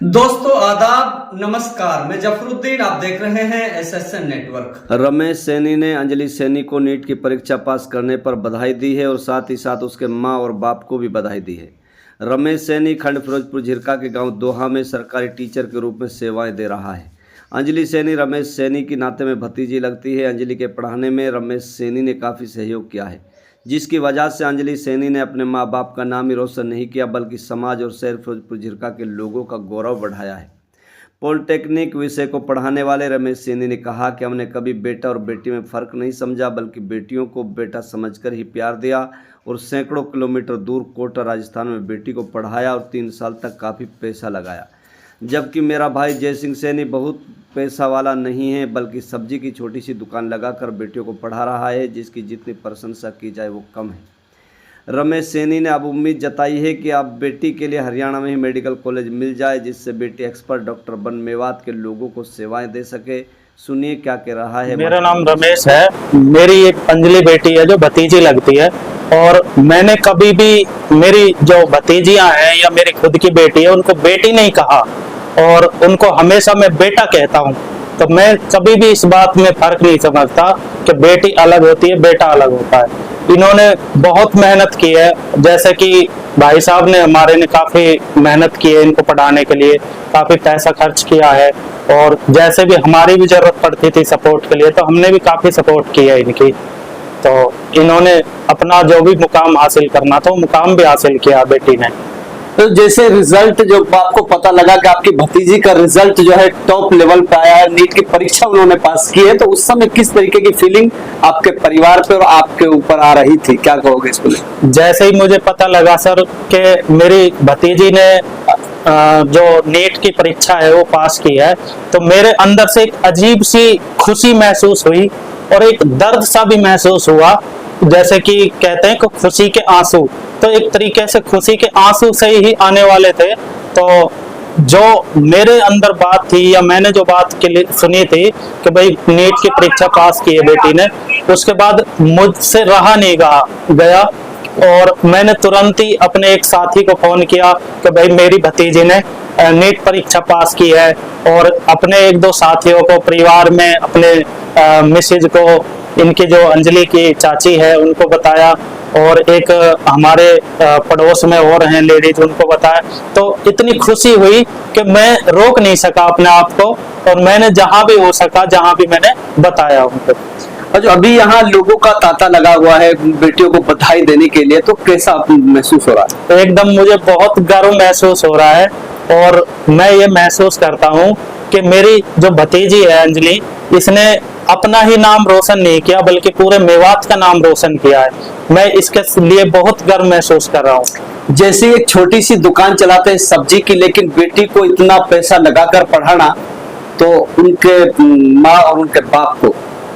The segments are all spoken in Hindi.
दोस्तों आदाब नमस्कार, मैं जफरुद्दीन, आप देख रहे हैं एसएसएन नेटवर्क। रमेश सैनी ने अंजलि सैनी को नीट की परीक्षा पास करने पर बधाई दी है और साथ ही साथ उसके मां और बाप को भी बधाई दी है। रमेश सैनी खंड फिरोजपुर झिरका के गांव दोहा में सरकारी टीचर के रूप में सेवाएं दे रहा है। अंजलि सैनी रमेश सैनी की नाते में भतीजी लगती है। अंजलि के पढ़ाने में रमेश सैनी ने काफ़ी सहयोग किया है, जिसकी वजह से अंजलि सैनी ने अपने माँ बाप का नाम ही रोशन नहीं किया बल्कि समाज और शहर फिरोजपुर झिरका के लोगों का गौरव बढ़ाया है। पॉलिटेक्निक विषय को पढ़ाने वाले रमेश सैनी ने कहा कि हमने कभी बेटा और बेटी में फ़र्क नहीं समझा बल्कि बेटियों को बेटा समझकर ही प्यार दिया और सैकड़ों किलोमीटर दूर कोटा राजस्थान में बेटी को पढ़ाया और 3 साल तक काफ़ी पैसा लगाया। जबकि मेरा भाई जय सिंह सैनी बहुत पैसा वाला नहीं है बल्कि सब्जी की छोटी सी दुकान लगाकर बेटियों को पढ़ा रहा है, जिसकी जितनी प्रशंसा की जाए वो कम है। रमेश सैनी ने अब उम्मीद जताई है कि अब बेटी के लिए हरियाणा में ही मेडिकल कॉलेज मिल जाए, जिससे बेटी एक्सपर्ट डॉक्टर बन मेवात के लोगों को सेवाएं दे सके। सुनिए क्या कह रहा है। मेरा नाम रमेश है। मेरी एक अंजलि बेटी है जो भतीजी लगती है, और मैंने कभी भी मेरी जो भतीजियां हैं या मेरी खुद की बेटी है उनको बेटी नहीं कहा और उनको हमेशा मैं बेटा कहता हूं। तो मैं कभी भी इस बात में फर्क नहीं समझता कि बेटी अलग होती है बेटा अलग होता है। इन्होंने बहुत मेहनत की है, जैसे कि भाई साहब ने हमारे ने काफी मेहनत की है इनको पढ़ाने के लिए, काफी पैसा खर्च किया है, और जैसे भी हमारी भी जरूरत पड़ती थी सपोर्ट के लिए तो हमने भी काफी सपोर्ट की है इनकी। तो इन्होंने अपना जो भी मुकाम हासिल करना था वो मुकाम भी हासिल किया बेटी ने। तो जैसे रिजल्ट जो आपको पता लगा कि आपकी भतीजी का रिजल्ट जो है टॉप लेवल पे आया है, नीट की परीक्षा उन्होंने पास की है, तो उस समय किस तरीके की फीलिंग आपके परिवार पे और आपके ऊपर आ रही थी, क्या कहोगे इसको? जैसे ही मुझे पता लगा सर कि मेरी भतीजी ने जो नीट की परीक्षा है वो पास की है, तो मेरे अंदर से एक अजीब सी खुशी महसूस हुई और एक दर्द सा भी महसूस हुआ। जैसे कि कहते हैं कि खुशी के आंसू, तो एक तरीके से खुशी के आंसू से ही आने वाले थे। तो जो मेरे अंदर बात थी या मैंने जो बात के लिए सुनी थी कि भाई नीट की परीक्षा पास की है बेटी ने, उसके बाद मुझसे रहा नहीं गया और मैंने तुरंत ही अपने एक साथी को फोन किया कि भाई मेरी भतीजी ने नीट परीक्षा पास की है, और अपने 1-2 साथियों को, परिवार में अपने मिसेज को, इनकी जो अंजलि की चाची है उनको बताया, और एक हमारे पड़ोस में और हैं लेडीज उनको बताया। तो इतनी खुशी हुई कि मैं रोक नहीं सका अपने आप को, और मैंने जहां भी हो सका जहां भी मैंने बताया उनको। और जो अभी यहाँ लोगों का तांता लगा हुआ है बेटियों को बधाई देने के लिए, तो कैसा महसूस हो रहा है? एकदम मुझे बहुत गर्व महसूस हो रहा है, और मैं ये महसूस करता हूँ कि मेरी जो भतीजी है अंजलि, इसने अपना ही नाम रोशन नहीं किया बल्कि पूरे मेवात का नाम रोशन किया है। मैं इसके लिए बहुत गर्व महसूस कर रहा हूँ। जैसे एक छोटी सी दुकान चलाते हैं सब्जी की, लेकिन बेटी को इतना पैसा लगाकर पढ़ाना, तो उनके माँ और उनके बाप को,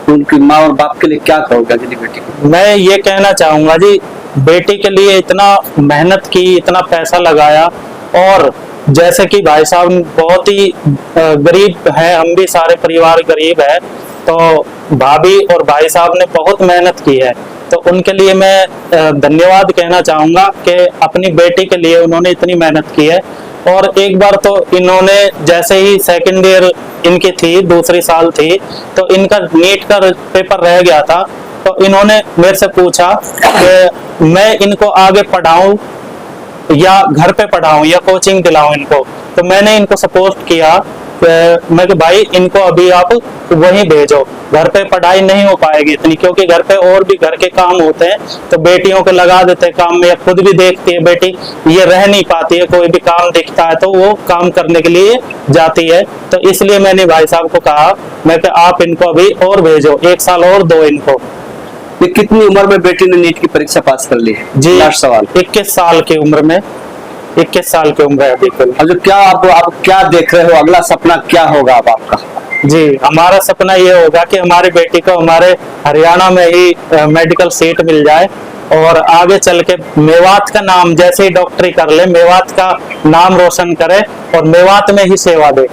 उनकी माँ और बाप के लिए क्या कहोगे अंजलि बेटी को? मैं ये कहना चाहूंगा जी, बेटी के लिए इतना मेहनत की, इतना पैसा लगाया, और जैसे कि भाई साहब बहुत ही गरीब है, हम भी सारे परिवार गरीब है, तो भाभी और भाई साहब ने बहुत मेहनत की है, तो उनके लिए मैं धन्यवाद कहना चाहूंगा कि अपनी बेटी के लिए उन्होंने इतनी मेहनत की है। और एक बार तो इन्होंने जैसे ही सेकंड ईयर इनकी थी, दूसरी साल थी, तो इनका नीट का पेपर रह गया था, तो इन्होंने मेरे से पूछा कि मैं इनको आगे पढ़ाऊं या घर पे पढ़ाऊं या कोचिंग दिलाऊं इनको। तो मैंने इनको सपोर्ट किया, मैं कि भाई इनको अभी आप वहीं भेजो, घर पे पढ़ाई नहीं हो पाएगी इतनी, क्योंकि घर पे और भी घर के काम होते हैं, तो बेटियों को लगा देते हैं काम में, या खुद भी देखती है बेटी ये रह नहीं पाती है, कोई भी काम दिखता है तो वो काम करने के लिए जाती है। तो इसलिए मैंने भाई साहब को कहा, मैं कि आप इनको अभी और भेजो, 1 साल और दो इनको। कितनी उम्र में बेटी ने नीट की परीक्षा पास कर ली है? जी, लास्ट सवाल। 21 साल की उम्र में, 21 साल की उम्र है बिल्कुल। अब क्या आप क्या देख रहे हो, अगला सपना क्या होगा अब आपका? जी, हमारा सपना ये होगा कि हमारी बेटी को हमारे हरियाणा में ही मेडिकल सीट मिल जाए, और आगे चल के मेवात का नाम, जैसे ही डॉक्टरी कर ले, मेवात का नाम रोशन करे और मेवात में ही सेवा दे।